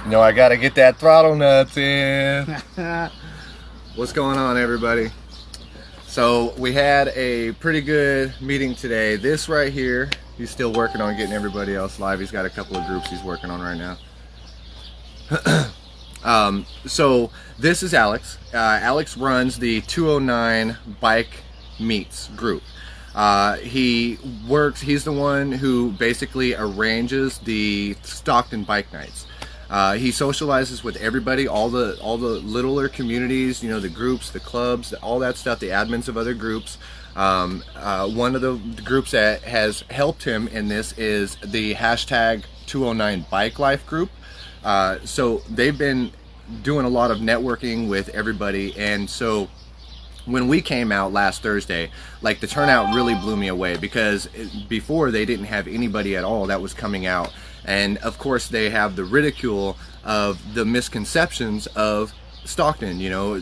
You know, I gotta get that throttle nuts in. What's going on, everybody? So we had a pretty good meeting today. This right here, he's still working on getting everybody else live. He's got a couple of groups he's working on right now. So this is Alex. Alex runs the 209 Bike Meets group. He's the one who basically arranges the Stockton Bike Nights. He socializes with everybody, all the littler communities, you know, the groups, the clubs, all that stuff, the admins of other groups. One of the groups that has helped him in this is the hashtag 209 Bike Life group. So they've been doing a lot of networking with everybody, and so when we came out last Thursday, like, the turnout really blew me away, because before they didn't have anybody at all that was coming out. And of course they have the ridicule of the misconceptions of Stockton, you know,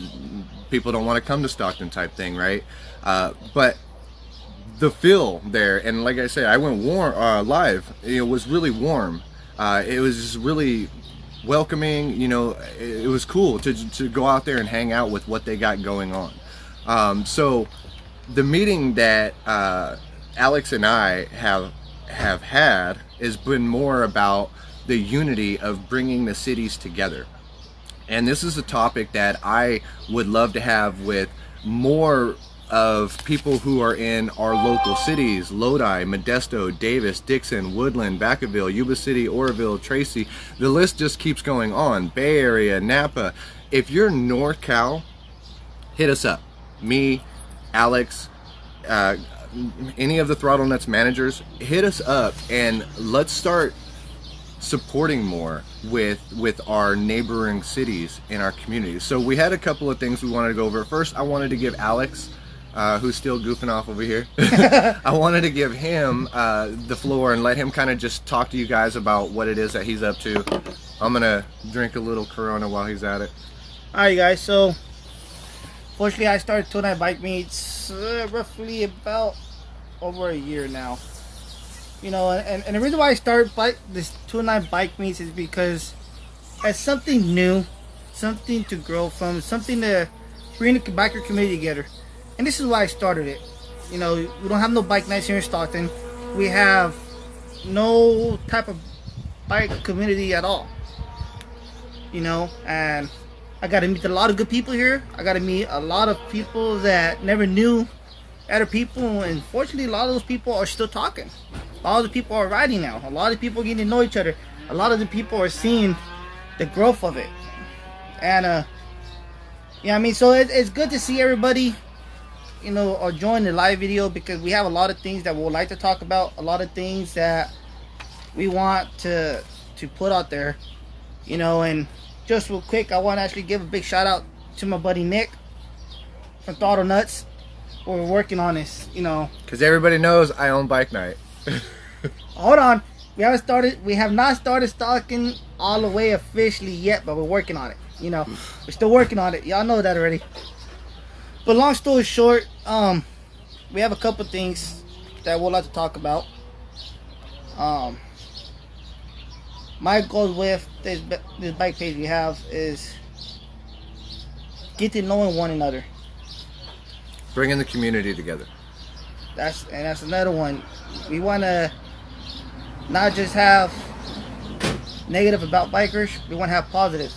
people don't want to come to Stockton type thing, right? But the feel there, and like I said, I went live, it was really warm. It was just really welcoming, you know. It was cool to go out there and hang out with what they got going on. So the meeting that Alex and I have had has been more about the unity of bringing the cities together. And this is a topic that I would love to have with more of people who are in our local cities: Lodi, Modesto, Davis, Dixon, Woodland, Vacaville, Yuba City, Oroville, Tracy. The list just keeps going on. Bay Area, Napa. If you're NorCal, hit us up. Me, Alex, any of the Throttle Nuts managers, hit us up and let's start supporting more with our neighboring cities in our community. So we had a couple of things we wanted to go over. First, I wanted to give Alex, who's still goofing off over here, I wanted to give him the floor and let him kind of just talk to you guys about what it is that he's up to. I'm gonna drink a little Corona while he's at it. Alright guys, so fortunately I started 209 Bike Meets roughly about over a year now. You know, and the reason why I started this 209 Bike Meets is because it's something new, something to grow from, something to bring the biker community together. And this is why I started it. You know, we don't have no bike nights here in Stockton. We have no type of bike community at all. You know, and I got to meet a lot of good people here. I got to meet a lot of people that never knew other people, and fortunately a lot of those people are still talking. A lot of the people are riding now. A lot of people getting to know each other. A lot of the people are seeing the growth of it. And yeah, I mean, so it's good to see everybody, you know, join the live video, because we have a lot of things that we would like to talk about, a lot of things that we want to put out there, you know. And just real quick, I want to actually give a big shout out to my buddy Nick from Throttle Nutz. We're working on this, you know, because everybody knows I own Bike Night. Hold on, we have not started stocking all the way officially yet, but we're working on it. You know, we're still working on it. Y'all know that already. But long story short, we have a couple things that we'd like to talk about. My goal with this bike page we have is get to knowing one another. Bringing the community together. That's another one. We want to not just have negative about bikers. We want to have positive.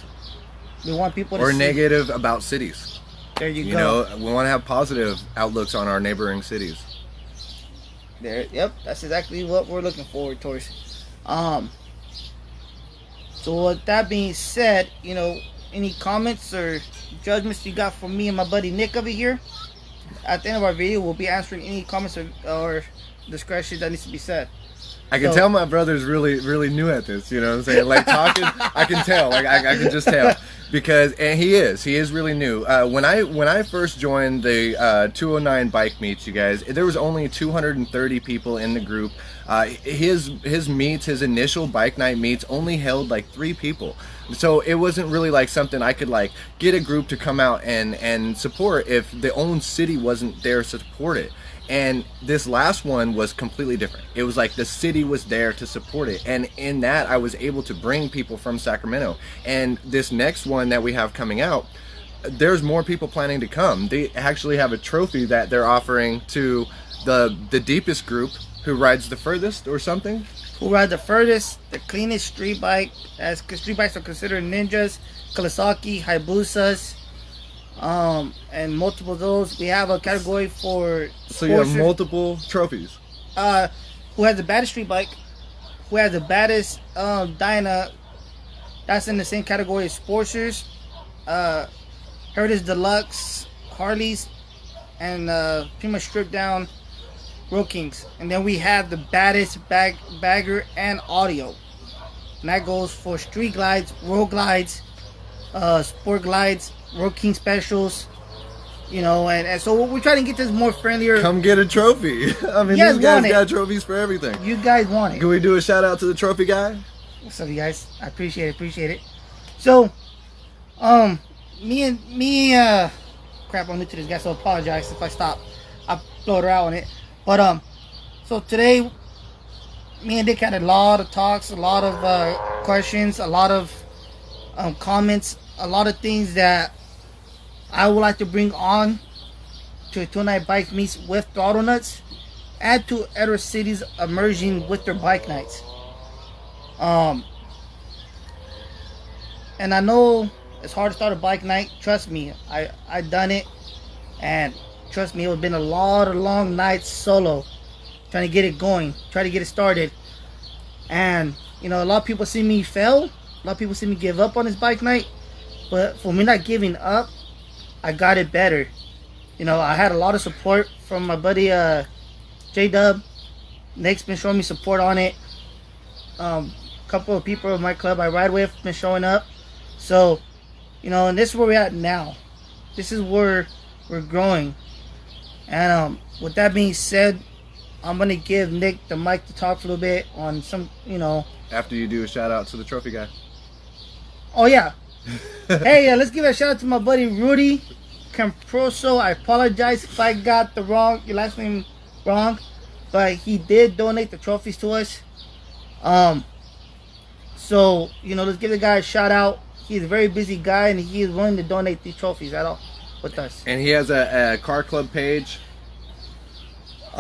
We want people to or negative about cities. There you go. You know, we want to have positive outlooks on our neighboring cities. There, yep, that's exactly what we're looking forward towards. So with that being said, you know, any comments or judgments you got from me and my buddy Nick over here? At the end of our video, we'll be answering any comments or discretion that needs to be said. I can tell my brother's really new at this, you know what I'm saying? Like, talking, I can tell, like, I can just tell, because, and he is really new. When I first joined the 209 Bike Meets, you guys, there was only 230 people in the group. His meets, his initial bike night meets, only held like 3 people. So it wasn't really like something I could like get a group to come out and support if the own city wasn't there to support it. And this last one was completely different. It was like the city was there to support it. And in that, I was able to bring people from Sacramento. And this next one that we have coming out, there's more people planning to come. They actually have a trophy that they're offering to the deepest group who rides the furthest or something. Who ride the furthest, the cleanest street bike, as street bikes are considered ninjas, Kawasaki, Hayabusas, and multiple of those. We have a category for so you have multiple trophies. Who has the baddest street bike, who has the baddest Dyna, that's in the same category as Sportsters, Heritage Deluxe, Harleys, and pretty much stripped down Road Kings. And then we have the baddest bagger and audio, and that goes for street glides, road glides, sport glides, Road King specials, you know, and so we're trying to get this more friendlier. Come get a trophy. I mean, these guys got trophies for everything. You guys want it. Can we do a shout out to the trophy guy? What's up, you guys? I appreciate it. So, crap, I'm new to this guy, so I apologize if I stop. I float her out on it. But so today, me and Dick had a lot of talks, a lot of questions, a lot of comments, a lot of things that I would like to bring on to Tonight Bike Meets with Throttle Nutz, and to other cities emerging with their bike nights. And I know it's hard to start a bike night. Trust me, I done it, and trust me, it's been a lot of long nights solo, trying to get it going, try to get it started. And you know, a lot of people see me fail, a lot of people see me give up on this bike night, but for me not giving up, I got it better. You know, I had a lot of support from my buddy J-Dub. Nick's been showing me support on it. A couple of people of my club I ride with been showing up. So, you know, and this is where we're at now. This is where we're growing. And with that being said, I'm going to give Nick the mic to talk for a little bit on some, you know. After you do a shout out to the trophy guy. Oh, yeah. Hey, let's give a shout out to my buddy Rudy Camproso. I apologize if I got your last name wrong, but he did donate the trophies to us. So, you know, let's give the guy a shout out. He's a very busy guy, and he is willing to donate these trophies at all with us. And he has a car club page.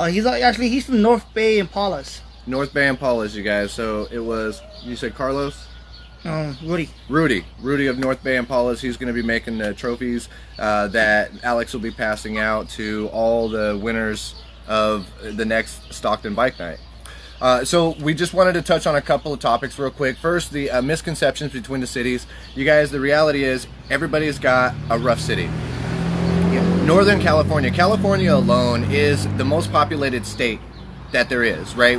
He's from North Bay Impalas. North Bay Impalas, you guys. So it was, you said Carlos? Rudy of North Bay Impalas. He's going to be making the trophies that Alex will be passing out to all the winners of the next Stockton Bike Night. So we just wanted to touch on a couple of topics real quick. First, the misconceptions between the cities. You guys, the reality is everybody's got a rough city. Northern California. California alone is the most populated state that there is, right?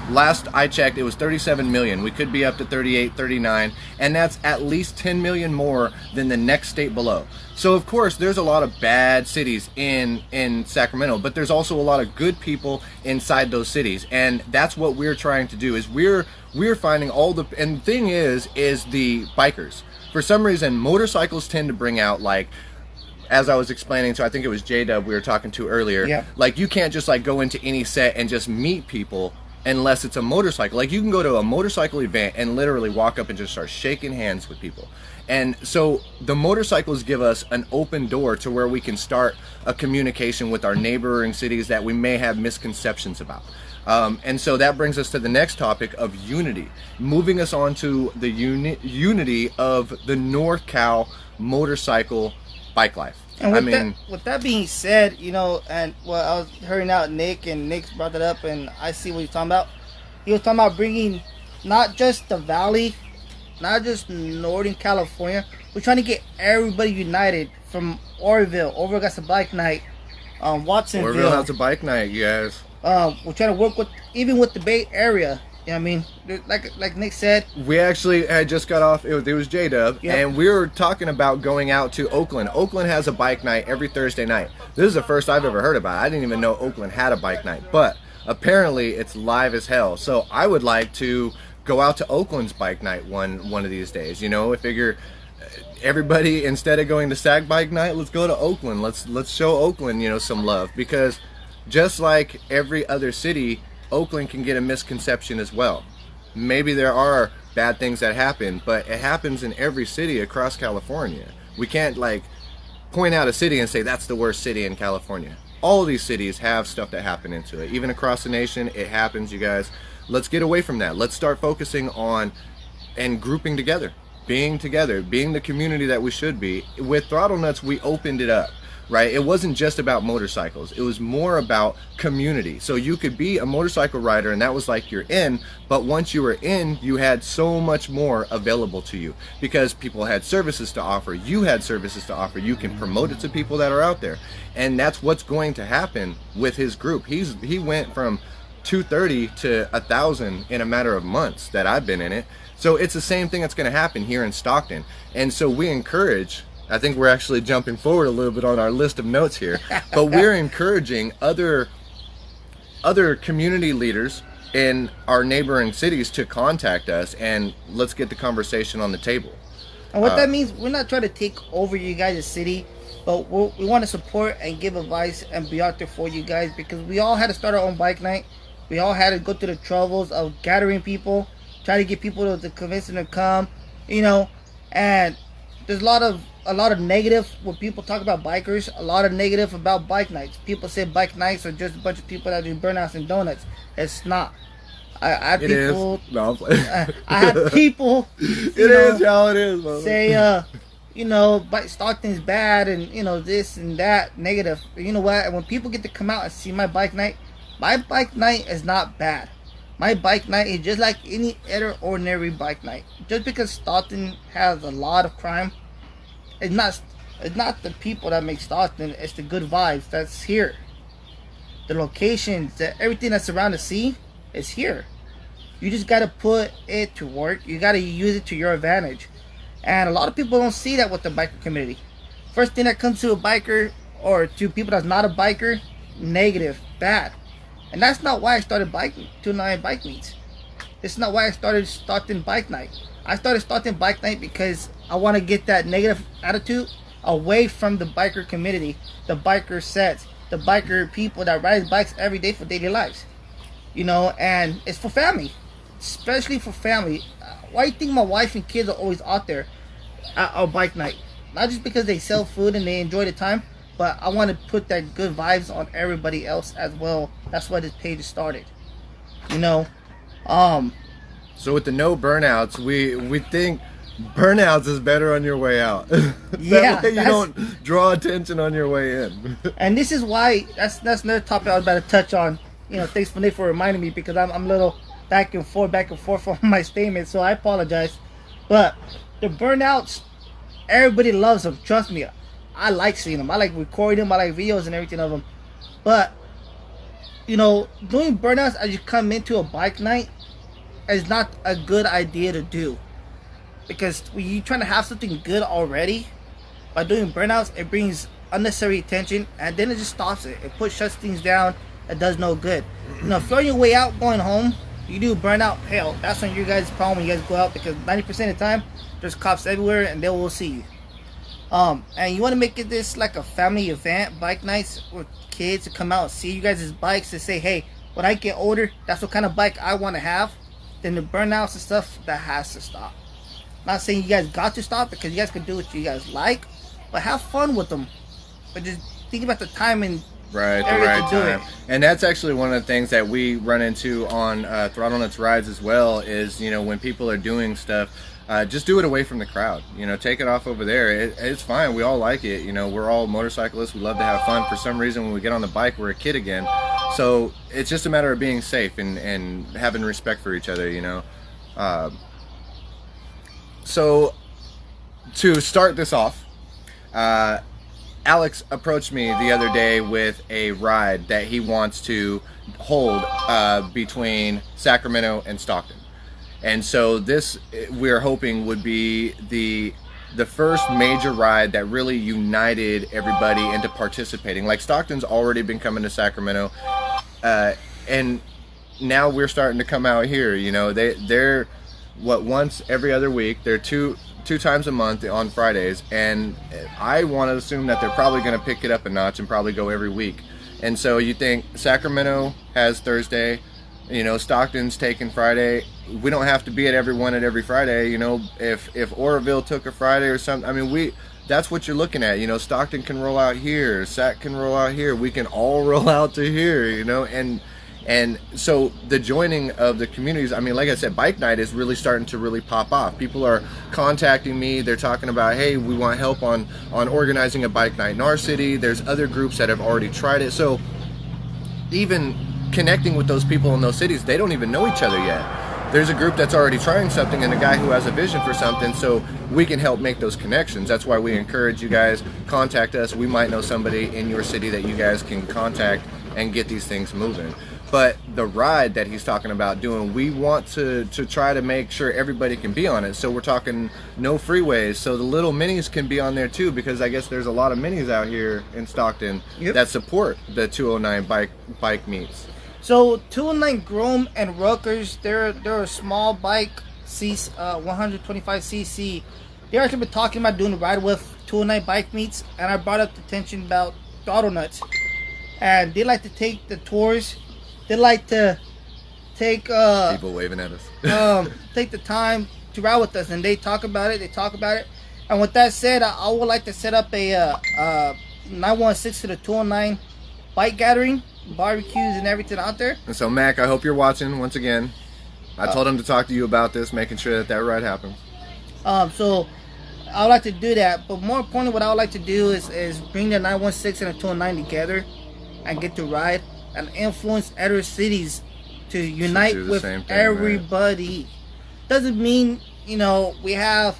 Last I checked, it was 37 million. We could be up to 38, 39, and that's at least 10 million more than the next state below. So of course, there's a lot of bad cities in Sacramento, but there's also a lot of good people inside those cities, and that's what we're trying to do. Is we're finding all the, and the thing is the bikers. For some reason, motorcycles tend to bring out, like, as I was explaining to, I think it was J-Dub we were talking to earlier. Yeah. Like, you can't just like go into any set and just meet people unless it's a motorcycle. Like, you can go to a motorcycle event and literally walk up and just start shaking hands with people. And so the motorcycles give us an open door to where we can start a communication with our neighboring cities that we may have misconceptions about. And so that brings us to the next topic of unity, moving us on to the unity of the North Cal motorcycle bike life. And with that being said, you know, and I was hearing out Nick, and Nick brought that up, and I see what he's talking about. He was talking about bringing not just the Valley, not just Northern California. We're trying to get everybody united from Oroville. Oroville got a bike night. Watsonville. Oroville has a bike night, you guys. We're trying to work with the Bay Area. You know what I mean? Like Nick said. We actually had just got off, it was J-Dub, and we were talking about going out to Oakland. Oakland has a bike night every Thursday night. This is the first I've ever heard about it. I didn't even know Oakland had a bike night, but apparently it's live as hell. So I would like to go out to Oakland's bike night one of these days. You know, I figure everybody, instead of going to Sag Bike Night, let's go to Oakland. Let's show Oakland, you know, some love, because just like every other city, Oakland can get a misconception as well. Maybe there are bad things that happen, but it happens in every city across California. We can't like point out a city and say that's the worst city in California. All of these cities have stuff that happen into it. Even across the nation, it happens, you guys. Let's get away from that. Let's start focusing on and grouping together, being the community that we should be. With Throttle Nutz, we opened it up, right? It wasn't just about motorcycles. It was more about community. So you could be a motorcycle rider and that was like you're in, but once you were in, you had so much more available to you because people had services to offer. You had services to offer. You can promote it to people that are out there. And that's what's going to happen with his group. He went from 230 to 1,000 in a matter of months that I've been in it. So it's the same thing that's going to happen here in Stockton. And so we encourage, I think we're actually jumping forward a little bit on our list of notes here, but we're encouraging other community leaders in our neighboring cities to contact us and let's get the conversation on the table. And what that means, we're not trying to take over you guys' city, but we want to support and give advice and be out there for you guys because we all had to start our own bike night. We all had to go through the troubles of gathering people, try to get people to convince them to come, you know, and there's a lot of negative when people talk about bikers, a lot of negative about bike nights. People say bike nights are just a bunch of people that do burnouts and donuts. It's not. I had people. Is. No, I'm playing. I had people. It is how it is. Mama. Say, you know, bike Stockton's bad and you know this and that negative. But you know what? And when people get to come out and see my bike night is not bad. My bike night is just like any other ordinary bike night. Just because Stockton has a lot of crime, it's not the people that make Stockton. It's the good vibes that's here. The locations, everything that's around the sea is here. You just gotta put it to work. You gotta use it to your advantage. And a lot of people don't see that with the biker community. First thing that comes to a biker or to people that's not a biker, negative, bad. And that's not why I started biking 209 bike meets. It's not why I started Stockton Bike Night. I started Stockton Bike Night because I want to get that negative attitude away from the biker community, the biker sets, the biker people that ride bikes every day for daily lives. You know, and it's for family, especially for family. Why do you think my wife and kids are always out there at our bike night? Not just because they sell food and they enjoy the time, but I want to put that good vibes on everybody else as well. That's why this page started. You know, so with the no burnouts, we think burnouts is better on your way out. That way you don't draw attention on your way in. And this is why that's another topic I was about to touch on. You know, thanks for Nick for reminding me because I'm a little back and forth on my statement, so I apologize. But the burnouts, everybody loves them. Trust me. I like seeing them. I like recording them. I like videos and everything of them. But, you know, doing burnouts as you come into a bike night is not a good idea to do. Because when you're trying to have something good already, by doing burnouts, it brings unnecessary attention. And then it just stops it. It shuts things down. It does no good. You know, if you're on your way out going home, you do burnout, hell, that's on your guys' problem when you guys go out. Because 90% of the time, there's cops everywhere and they will see you. And you want to make it this like a family event, bike nights with kids to come out and see you guys' bikes to say, hey, when I get older, that's what kind of bike I want to have. Then the burnouts and stuff, that has to stop. Not saying you guys got to stop because you guys can do what you guys like, but have fun with them. But just think about the time and right, the right time. And that's actually one of the things that we run into on Throttle Nutz rides as well is, you know, when people are doing stuff, just do it away from the crowd. You know, take it off over there. It's fine. We all like it. You know, we're all motorcyclists. We love to have fun. For some reason, when we get on the bike, we're a kid again. So it's just a matter of being safe and having respect for each other, you know. So to start this off, Alex approached me the other day with a ride that he wants to hold between Sacramento and Stockton. And so this, we're hoping, would be the first major ride that really united everybody into participating. Like Stockton's already been coming to Sacramento, and now we're starting to come out here. You know, they're once every other week. They're two times a month on Fridays, and I want to assume that they're probably going to pick it up a notch and probably go every week. And so you think Sacramento has Thursday, you know, Stockton's taking Friday. We don't have to be at every one at every Friday. You know, if Oroville took a Friday or something, I mean, that's what you're looking at. You know, Stockton can roll out here, Sac can roll out here. We can all roll out to here, you know, and so the joining of the communities, I mean, like I said, bike night is really starting to really pop off. People are contacting me. They're talking about, hey, we want help on organizing a bike night in our city. There's other groups that have already tried it. So even connecting with those people in those cities, they don't even know each other yet. There's a group that's already trying something and a guy who has a vision for something, so we can help make those connections. That's why we encourage you guys, contact us. We might know somebody in your city that you guys can contact and get these things moving. But the ride that he's talking about doing, we want to try to make sure everybody can be on it. So we're talking no freeways, so the little minis can be on there too, because I guess there's a lot of minis out here in Stockton that support the 209 bike meets. So 209 Grom and Rutgers, they're a small bike, 125cc. They actually been talking about doing a ride with 209 bike meets, and I brought up the attention about Throttle Nutz, and they like to take the tours. They like to take people waving at us. take the time to ride with us, and they talk about it. And with that said, I would like to set up a 916 to the 209 bike gathering, barbecues and everything out there. And so Mac, I hope you're watching once again. I told him to talk to you about this, making sure that ride happens. So I would like to do that, but more importantly, what I would like to do is bring the 916 and the 209 together and get to ride and influence other cities to unite with everybody. Right? Doesn't mean, you know, we have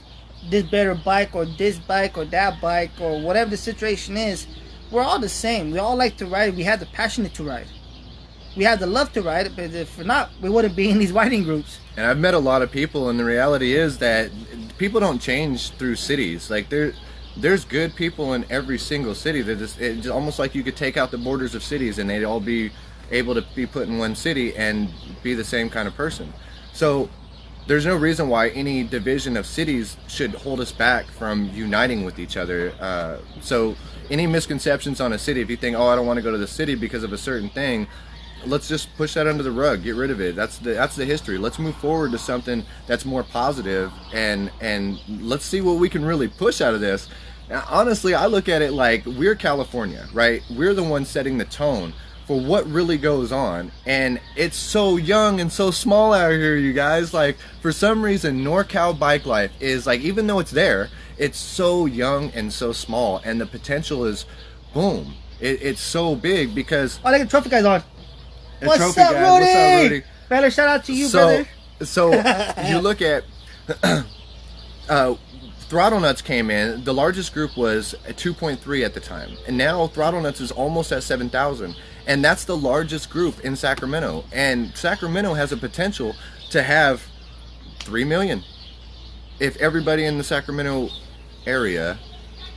this better bike or this bike or that bike or whatever the situation is. We're all the same. We all like to ride. We have the passion to ride. We have the love to ride. But if not, we wouldn't be in these riding groups. And I've met a lot of people, and the reality is that people don't change through cities. Like there's good people in every single city. It's almost like you could take out the borders of cities and they'd all be able to be put in one city and be the same kind of person. So there's no reason why any division of cities should hold us back from uniting with each other. So any misconceptions on a city, if you think, oh, I don't want to go to the city because of a certain thing, let's just push that under the rug, get rid of it. That's the history. Let's move forward to something that's more positive, and let's see what we can really push out of this. Now, honestly, I look at it like we're California, right? We're the ones setting the tone for what really goes on, and it's so young and so small out here, you guys. Like, for some reason, NorCal bike life is like, even though it's there, it's so young and so small, and the potential is boom. It's so big because I think the trophy guy's on. What's up, Rudy? Better shout out to you, brother. So you look at Throttle Nutz came in. The largest group was 2.3 at the time, and now Throttle Nutz is almost at 7,000, and that's the largest group in Sacramento. And Sacramento has a potential to have 3 million if everybody in the Sacramento area,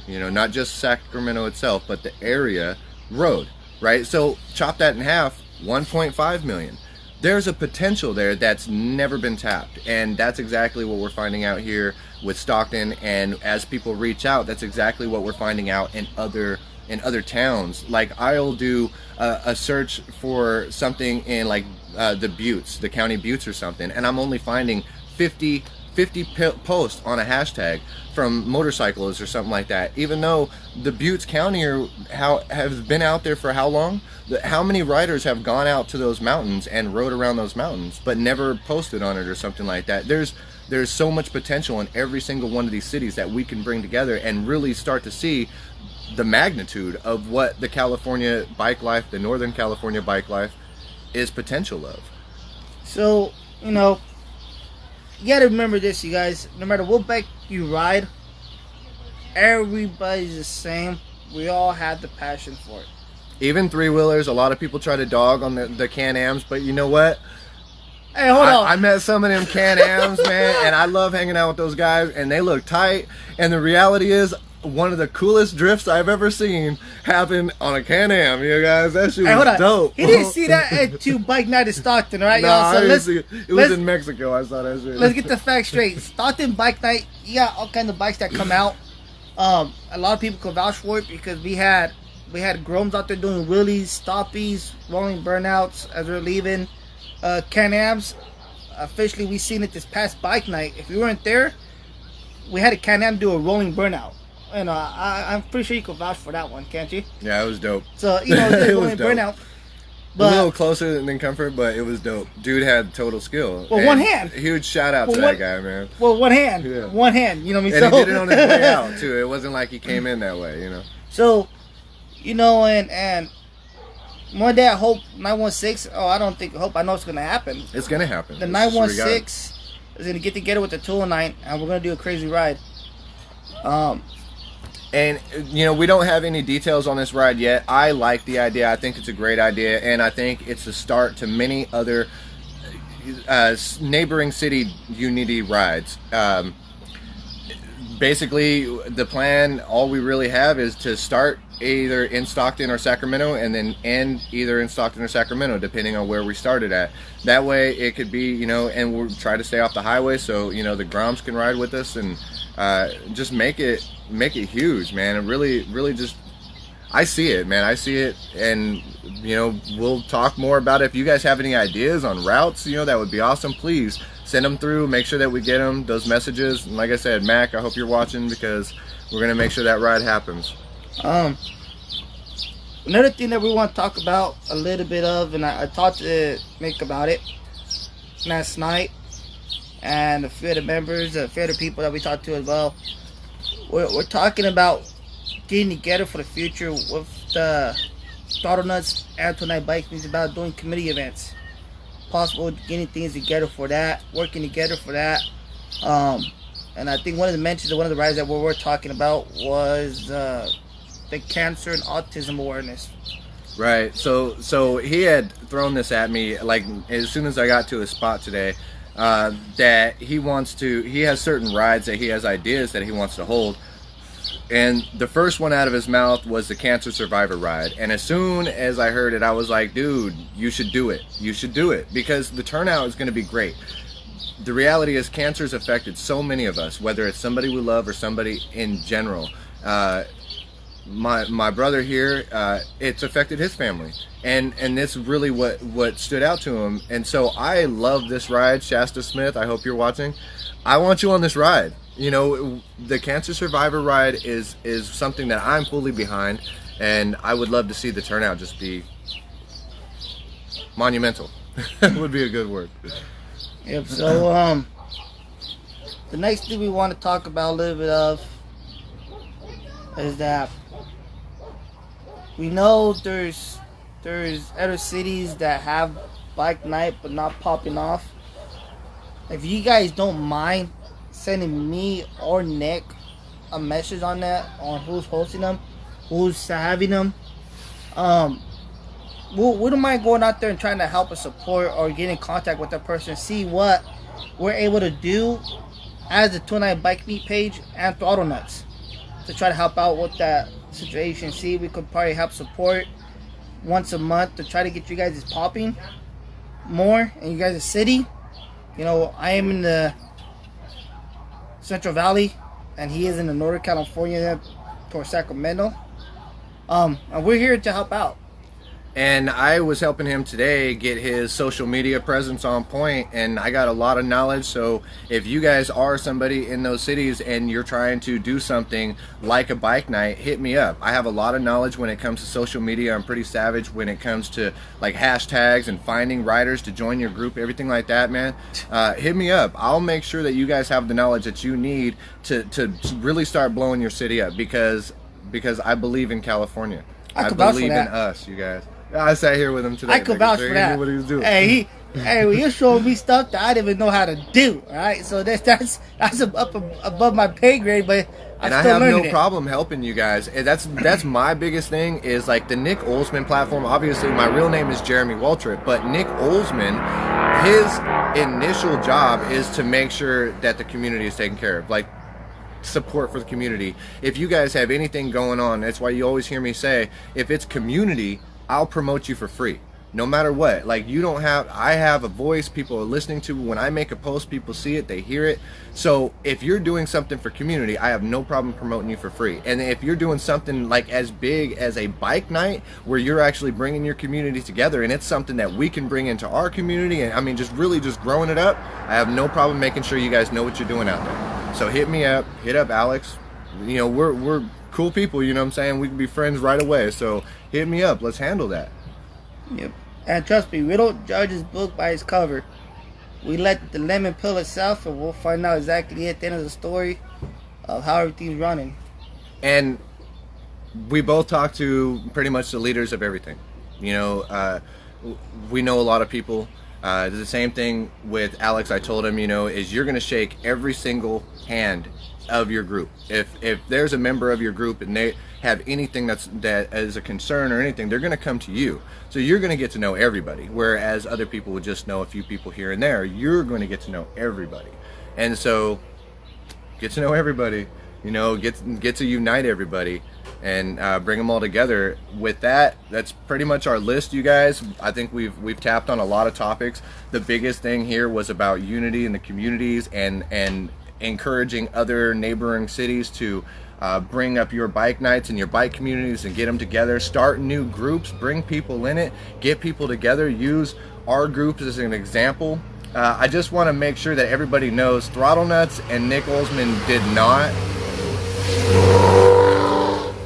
you know, not just Sacramento itself, but the area rode, right? So chop that in half, 1.5 million. There's a potential there that's never been tapped, and that's exactly what we're finding out here with Stockton. And as people reach out, that's exactly what we're finding out in other towns. Like, I'll do a search for something in like the Buttes, the county Buttes or something, and I'm only finding 50 posts on a hashtag from motorcyclists or something like that, even though the Buttes County have been out there for how long? How many riders have gone out to those mountains and rode around those mountains but never posted on it or something like that? There's so much potential in every single one of these cities that we can bring together and really start to see the magnitude of what the California bike life, the Northern California bike life, is potential of. So, you know, you gotta remember this, you guys. No matter what bike you ride, everybody's the same. We all have the passion for it. Even three-wheelers, a lot of people try to dog on the Can-Ams, but you know what? Hey, hold on. I met some of them Can-Ams, man, and I love hanging out with those guys, and they look tight. And the reality is, one of the coolest drifts I've ever seen happen on a Can-Am, you guys. That shit was dope. He didn't see that at 2 Bike Night in Stockton, right, y'all? So I didn't see it. It was in Mexico. I saw that shit. Let's get the facts straight. Stockton Bike Night, you got all kinds of bikes that come out. A lot of people can vouch for it because we had We had Groms out there doing wheelies, stoppies, rolling burnouts as we're leaving. Can-Ams, officially we seen it this past bike night. If you weren't there, we had a Can-Am do a rolling burnout. And I'm pretty sure you could vouch for that one, can't you? Yeah, it was dope. So, you know, it was dope. Burnout. But, a little closer than Comfort, but it was dope. Dude had total skill. Well, one hand. Huge shout out to that guy, man. Well, one hand. Yeah. One hand. You know what I mean? And he did it on his way out, too. It wasn't like he came in that way, you know. So, you know, and one day I hope 916. Oh, I don't think. Hope I know it's gonna happen. It's gonna happen. The 916 is gonna get together with the 209, and we're gonna do a crazy ride. And, you know, we don't have any details on this ride yet. I like the idea. I think it's a great idea. And I think it's a start to many other neighboring city Unity rides. Basically, the plan, all we really have is to start either in Stockton or Sacramento and then end either in Stockton or Sacramento, depending on where we started at. That way, it could be, you know, and we'll try to stay off the highway so, you know, the Groms can ride with us and just make it huge, man. And really just, I see it, man. I see it, and, you know, we'll talk more about it. If you guys have any ideas on routes, you know, that would be awesome. Please send them through. Make sure that we get them, those messages. And like I said, Mac, I hope you're watching, because we're going to make sure that ride happens. Another thing that we want to talk about a little bit of, and I talked to Nick about it last night, and a few of the members, a few of the people that we talked to as well. We're talking about getting together for the future with the Throttle Nutz and Tonight Bike Meets, about doing committee events. Possible getting things together for that, working together for that. And I think one of the mentions of one of the rides that we were talking about was the cancer and autism awareness. Right. So he had thrown this at me like as soon as I got to his spot today. That he has certain rides that he has ideas that he wants to hold. And the first one out of his mouth was the Cancer Survivor ride. And as soon as I heard it, I was like, dude, you should do it. You should do it, because the turnout is going to be great. The reality is cancer's affected so many of us, whether it's somebody we love or somebody in general. My brother here, it's affected his family, and this really what stood out to him. And so I love this ride. Shasta Smith, I hope you're watching. I want you on this ride. You know, the Cancer Survivor ride is something that I'm fully behind, and I would love to see the turnout just be monumental. Would be a good word. Yep. So the next thing we want to talk about a little bit of is that we know there's other cities that have bike night but not popping off. If you guys don't mind sending me or Nick a message on that, on who's hosting them, who's having them, we don't mind going out there and trying to help and support or get in contact with that person, see what we're able to do as the 29 Bike Meet page and Throttle Nutz to try to help out with that situation. See, we could probably help support once a month to try to get you guys popping more in you guys' city. You know, I am in the Central Valley and he is in the Northern California towards Sacramento. And we're here to help out. And I was helping him today get his social media presence on point, and I got a lot of knowledge. So if you guys are somebody in those cities and you're trying to do something like a bike night, hit me up. I have a lot of knowledge when it comes to social media. I'm pretty savage when it comes to like hashtags and finding riders to join your group, everything like that, man. Hit me up. I'll make sure that you guys have the knowledge that you need to really start blowing your city up, because I believe in California. I believe in us, you guys. I sat here with him today. I could vouch for that. What he was doing. Hey, he showed me stuff that I didn't even know how to do. All right, so that's up above my pay grade, but I have no problem helping you guys. And that's my biggest thing is like the Nic Olesman platform. Obviously, my real name is Jeremy Waltrip, but Nic Olesman, his initial job is to make sure that the community is taken care of. Like, support for the community. If you guys have anything going on, that's why you always hear me say, if it's community, I'll promote you for free. no matter what. Like, you don't have, I have a voice, people are listening to. When I make a post, people see it, they hear it. So if you're doing something for community, I have no problem promoting you for free. And if you're doing something like as big as a bike night where you're actually bringing your community together, and it's something that we can bring into our community, and I mean just really just growing it up, I have no problem making sure you guys know what you're doing out there. So hit me up, hit up Alex. You know, we're cool people, you know what I'm saying? We can be friends right away. So hit me up, let's handle that. Yep. And trust me, we don't judge his book by its cover. We let the lemon peel itself, and we'll find out exactly at the end of the story of how everything's running. And we both talk to pretty much the leaders of everything. You know, we know a lot of people. The same thing with Alex. I told him, you know, is you're going to shake every single hand of your group. If there's a member of your group and they have anything that is a concern or anything, they're going to come to you. So you're going to get to know everybody, whereas other people would just know a few people here and there. You're going to get to know everybody. And so get to know everybody, you know, get to unite everybody and bring them all together. With that, that's pretty much our list, you guys. I think we've tapped on a lot of topics. The biggest thing here was about unity in the communities and encouraging other neighboring cities to bring up your bike nights and your bike communities and get them together. Start new groups, bring people in it, get people together. Use our group as an example. I just want to make sure that everybody knows Throttle Nutz and Nic Olesman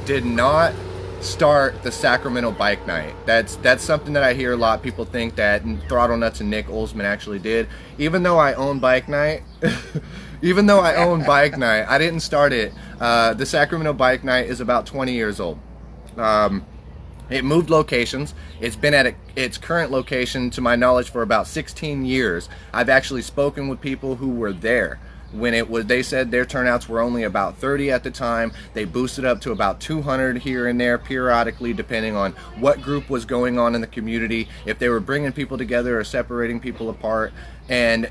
did not start the Sacramento bike night. That's something that I hear a lot. People think that Throttle Nutz and Nic Olesman actually did. Even though I own bike night, I didn't start it. The Sacramento bike night is about 20 years old. It moved locations. It's been at its current location, to my knowledge, for about 16 years. I've actually spoken with people who were there when it was. They said their turnouts were only about 30 at the time. They boosted up to about 200 here and there periodically, depending on what group was going on in the community, if they were bringing people together or separating people apart. And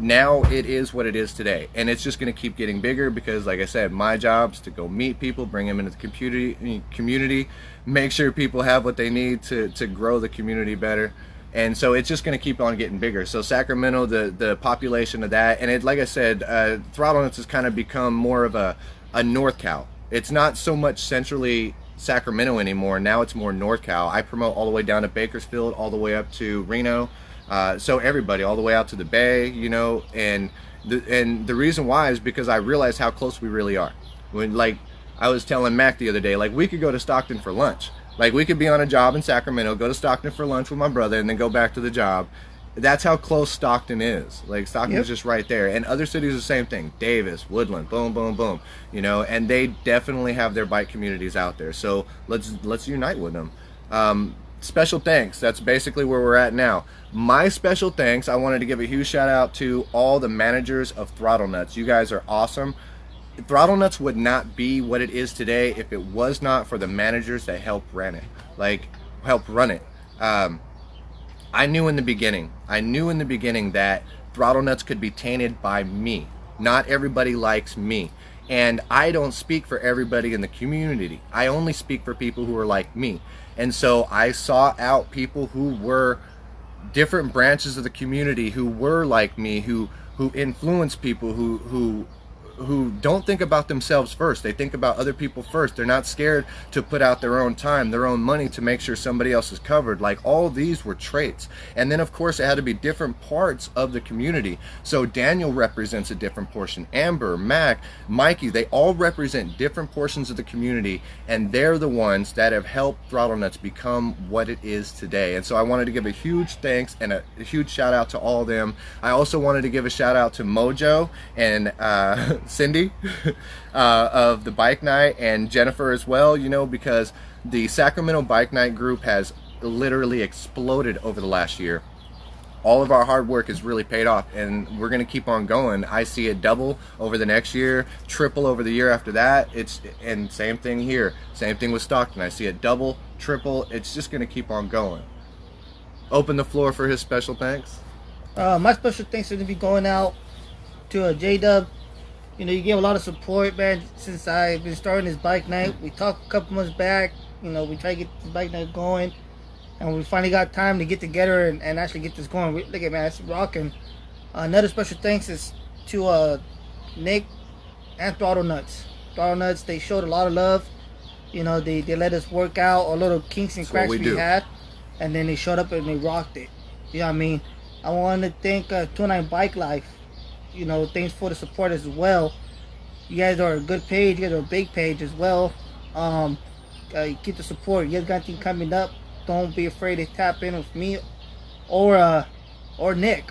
now it is what it is today, and it's just going to keep getting bigger because, like I said, my job is to go meet people, bring them into the community, make sure people have what they need to grow the community better. And so it's just going to keep on getting bigger. So Sacramento, the population of that, and it, like I said, Throttle Nutz has kind of become more of a North Cal. It's not so much centrally Sacramento anymore. Now it's more North Cal. I promote all the way down to Bakersfield, all the way up to Reno. So everybody, all the way out to the Bay, you know, and the reason why is because I realized how close we really are. When, like, I was telling Mac the other day, like, we could go to Stockton for lunch. Like, we could be on a job in Sacramento, go to Stockton for lunch with my brother, and then go back to the job. That's how close Stockton is. Like, Stockton is just right there. And other cities are the same thing. Davis, Woodland, boom, boom, boom. You know, and they definitely have their bike communities out there. So let's unite with them. Special thanks. That's basically where we're at now. My special thanks, I wanted to give a huge shout out to all the managers of Throttle Nutz. You guys are awesome. Throttle Nutz would not be what it is today if it was not for the managers that helped run it. I knew in the beginning that Throttle Nutz could be tainted by me. Not everybody likes me. And I don't speak for everybody in the community. I only speak for people who are like me. And so I sought out people who were different branches of the community, who were like me, who influence people, who don't think about themselves first. They think about other people first. They're not scared to put out their own time, their own money to make sure somebody else is covered. Like, all these were traits. And then, of course, it had to be different parts of the community. So Daniel represents a different portion. Amber, Mac, Mikey, they all represent different portions of the community, and they're the ones that have helped Throttle Nutz become what it is today. And so I wanted to give a huge thanks and a huge shout out to all of them. I also wanted to give a shout out to Mojo and Cindy of the bike night, and Jennifer as well, you know, because the Sacramento bike night group has literally exploded over the last year. All of our hard work has really paid off, and we're going to keep on going. I see it double over the next year, triple over the year after that. And same thing here, same thing with Stockton. I see it double, triple. It's just going to keep on going. Open the floor for his special thanks. My special thanks are going to be going out to J-Dub. You know, you gave a lot of support, man, since I've been starting this bike night. We talked a couple months back. You know, we try to get this bike night going. and we finally got time to get together and actually get this going. Look at, man, it's rocking. Another special thanks is to Nic and Throttle Nutz. Throttle Nutz, they showed a lot of love. You know, they let us work out a little kinks and cracks we had, and then they showed up and they rocked it. You know what I mean? I want to thank 29 Bike Life. You know, thanks for the support as well. You guys are a good page. You guys are a big page as well. Keep the support. You guys got anything coming up, don't be afraid to tap in with me or Nic.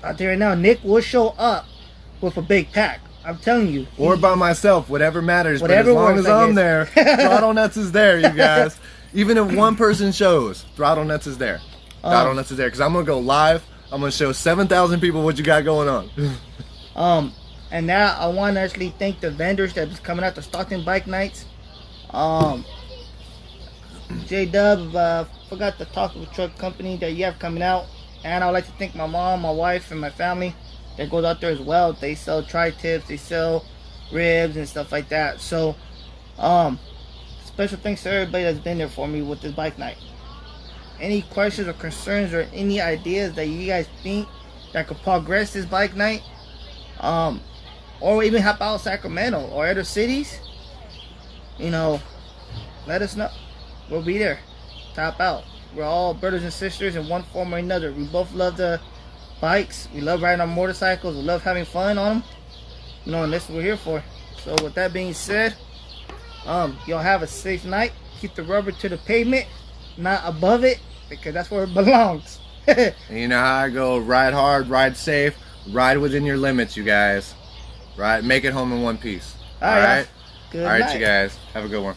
Out there right now, Nic will show up with a big pack. I'm telling you. Or by myself, whatever matters. Whatever, but as long as I'm there, Throttle Nutz is there, you guys. Even if one person shows, Throttle Nutz is there. Throttle Nutz is there. Because I'm going to go live. I'm going to show 7,000 people what you got going on. And now I want to actually thank the vendors that is coming out to Stockton Bike Nights. J-Dub, forgot the Taco Truck Company that you have coming out. And I would like to thank my mom, my wife, and my family that goes out there as well. They sell tri-tips, they sell ribs and stuff like that. So, special thanks to everybody that's been there for me with this bike night. Any questions or concerns or any ideas that you guys think that could progress this bike night, or even help out Sacramento or other cities, you know, let us know. We'll be there. Tap out. We're all brothers and sisters in one form or another. We both love the bikes. We love riding on motorcycles. We love having fun on them. You know, and that's what we're here for. So with that being said, y'all have a safe night. Keep the rubber to the pavement, not above it, because that's where it belongs. And you know how I go: ride hard, ride safe, ride within your limits, you guys. Right? Make it home in one piece. All right? Good All right, night. you guys. Have a good one.